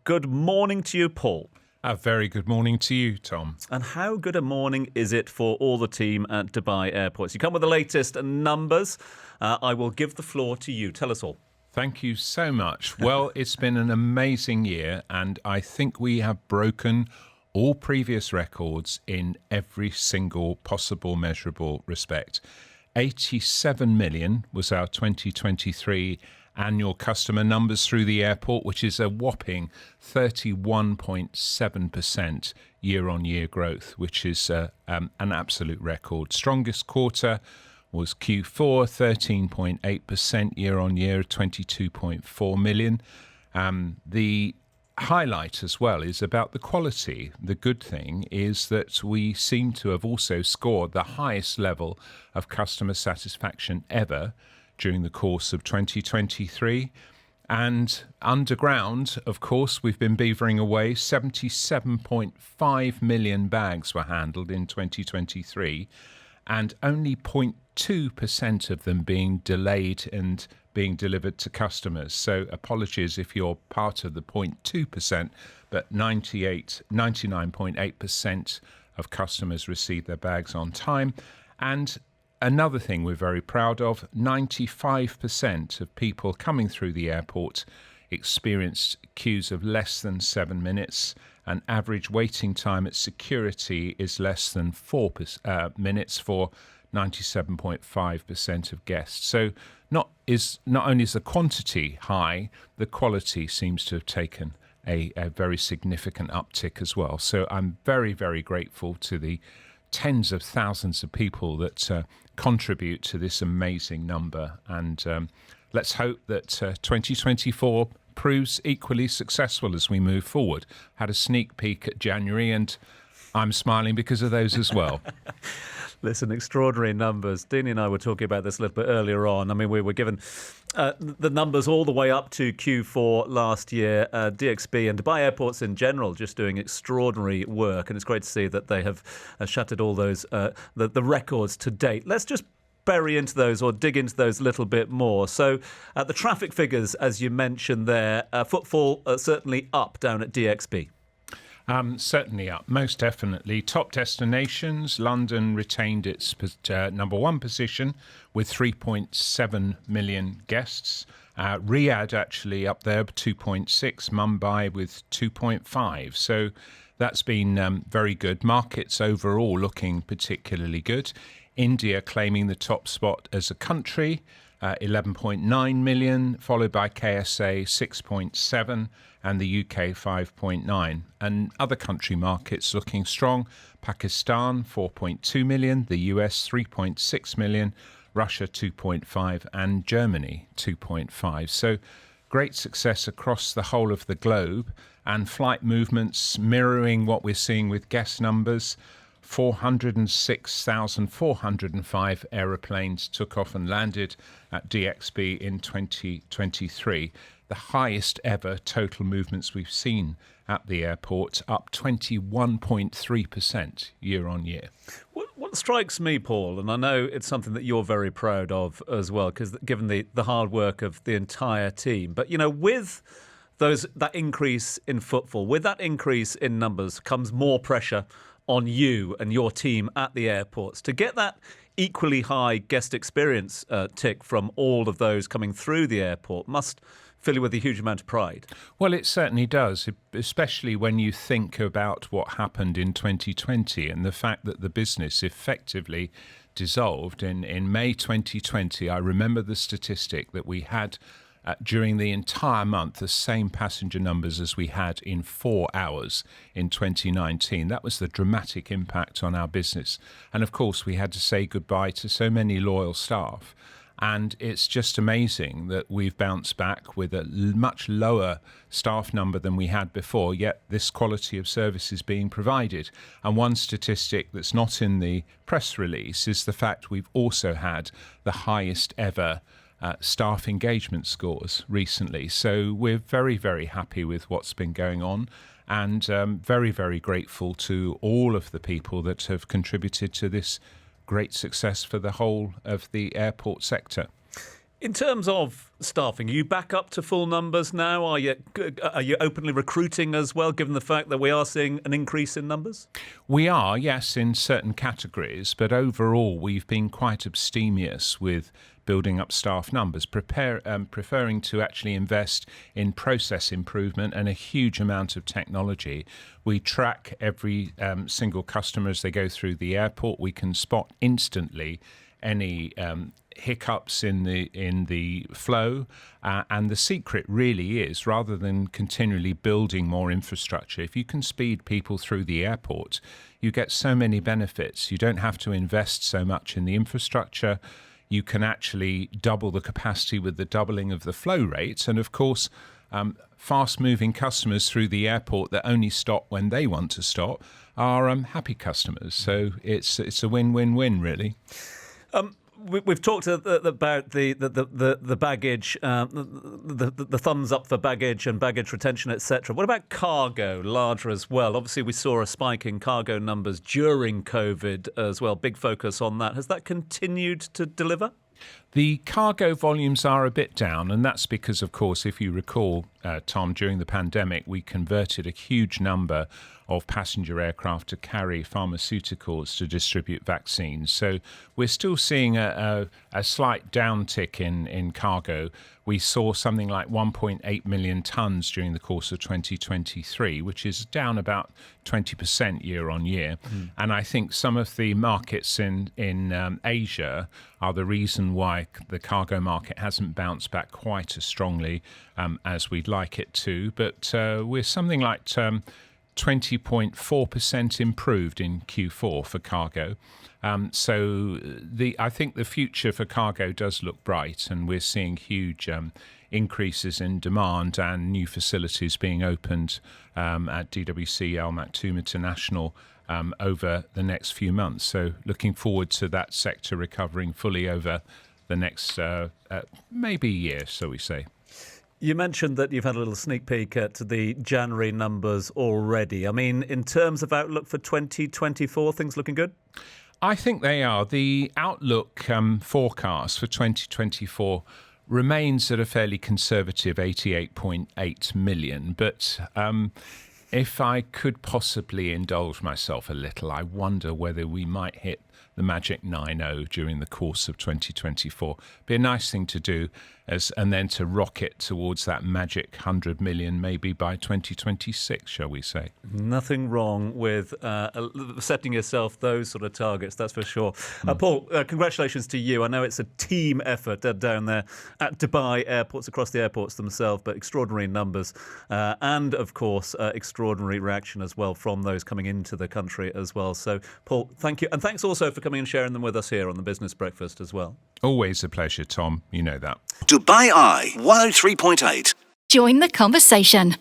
good morning to you, Paul. A very good morning to you, Tom. And how good a morning is it for all the team at Dubai airports? You come with the latest numbers. I will give the floor to you. Tell us all. Thank you so much. Well, it's been an amazing year, and I think we have broken all previous records in every single possible measurable respect. 87 million was our 2023 annual customer numbers through the airport, which is a whopping 31.7% year-on-year growth, which is an absolute record. Strongest quarter was Q4, 13.8% year-on-year, 22.4 million. The highlight as well is about the quality. The good thing is that we seem to have also scored the highest level of customer satisfaction ever during the course of 2023. And underground, of course, we've been beavering away. 77.5 million bags were handled in 2023, and only 0.2% of them being delayed and being delivered to customers. So apologies if you're part of the 0.2%, but 99.8% of customers received their bags on time. And another thing we're very proud of, 95% of people coming through the airport experienced queues of less than 7 minutes, and average waiting time at security is less than 4 minutes for 97.5% of guests. So not only is the quantity high, the quality seems to have taken a very significant uptick as well. So I'm very, very grateful to the tens of thousands of people that contribute to this amazing number. And let's hope that 2024 proves equally successful as we move forward. Had a sneak peek at January, and I'm smiling because of those as well. Listen, extraordinary numbers. Deanie and I were talking about this a little bit earlier on. I mean, we were given the numbers all the way up to Q4 last year. DXB and Dubai airports in general just doing extraordinary work. And it's great to see that they have shattered all those the records to date. Let's just bury into those or dig into those a little bit more. So the traffic figures, as you mentioned there, footfall certainly up down at DXB. Certainly up, most definitely. Top destinations, London retained its number one position with 3.7 million guests. Riyadh actually up there, 2.6, Mumbai with 2.5. So that's been very good. Markets overall looking particularly good. India claiming the top spot as a country, 11.9 million, followed by KSA 6.7 and the UK 5.9. And other country markets looking strong. Pakistan 4.2 million, the US 3.6 million, Russia 2.5 and Germany 2.5. So great success across the whole of the globe, and flight movements mirroring what we're seeing with guest numbers. 406,405 aeroplanes took off and landed at DXB in 2023, the highest ever total movements we've seen at the airport, up 21.3% year on year. What strikes me, Paul, and I know it's something that you're very proud of as well, because given the hard work of the entire team, but, you know, with that increase in footfall, with that increase in numbers comes more pressure on you and your team at the airports to get that equally high guest experience tick from all of those coming through the airport. Must fill you with a huge amount of pride. Well, it certainly does, especially when you think about what happened in 2020 and the fact that the business effectively dissolved in May 2020. I remember the statistic that we had during the entire month the same passenger numbers as we had in 4 hours in 2019. That was the dramatic impact on our business. And of course, we had to say goodbye to so many loyal staff. And it's just amazing that we've bounced back with a much lower staff number than we had before, yet this quality of service is being provided. And one statistic that's not in the press release is the fact we've also had the highest ever staff engagement scores recently. So we're very, very happy with what's been going on, and very, very grateful to all of the people that have contributed to this great success for the whole of the airport sector. In terms of staffing, are you back up to full numbers now? Are you openly recruiting as well, given the fact that we are seeing an increase in numbers? We are, yes, in certain categories, but overall we've been quite abstemious with building up staff numbers, preferring to actually invest in process improvement and a huge amount of technology. We track every single customer as they go through the airport. We can spot instantly any hiccups in the flow, and the secret really is, rather than continually building more infrastructure, if you can speed people through the airport, you get so many benefits. You don't have to invest so much in the infrastructure. You can actually double the capacity with the doubling of the flow rates, and of course fast-moving customers through the airport that only stop when they want to stop are happy customers. So it's a win-win-win, really. We've talked about the baggage, the thumbs up for baggage and baggage retention, etc. What about cargo, larger as well? Obviously, we saw a spike in cargo numbers during COVID as well. Big focus on that. Has that continued to deliver? The cargo volumes are a bit down, and that's because, of course, if you recall, Tom, during the pandemic, we converted a huge number of passenger aircraft to carry pharmaceuticals to distribute vaccines. So we're still seeing a slight downtick in cargo. We saw something like 1.8 million tonnes during the course of 2023, which is down about 20% year on year. And I think some of the markets in Asia are the reason why the cargo market hasn't bounced back quite as strongly as we'd like it to. But we're something like 20.4% improved in Q4 for cargo. So I think the future for cargo does look bright, and we're seeing huge increases in demand and new facilities being opened at DWC, Al Maktoum International over the next few months. So looking forward to that sector recovering fully over the next maybe year, so we say. You mentioned that you've had a little sneak peek at the January numbers already. I mean, in terms of outlook for 2024, things looking good? I think they are. The outlook forecast for 2024 remains at a fairly conservative 88.8 million. But if I could possibly indulge myself a little, I wonder whether we might hit the magic 90 during the course of 2024. Be a nice thing to do, and then to rocket towards that magic 100 million maybe by 2026, shall we say. Nothing wrong with setting yourself those sort of targets, that's for sure. Paul, congratulations to you. I know it's a team effort down there at Dubai airports, across the airports themselves, but extraordinary numbers and, of course, extraordinary reaction as well from those coming into the country as well. So, Paul, thank you. And thanks also for coming and sharing them with us here on the Business Breakfast as well. Always a pleasure, Tom. You know that. Dubai Eye 103.8. Join the conversation.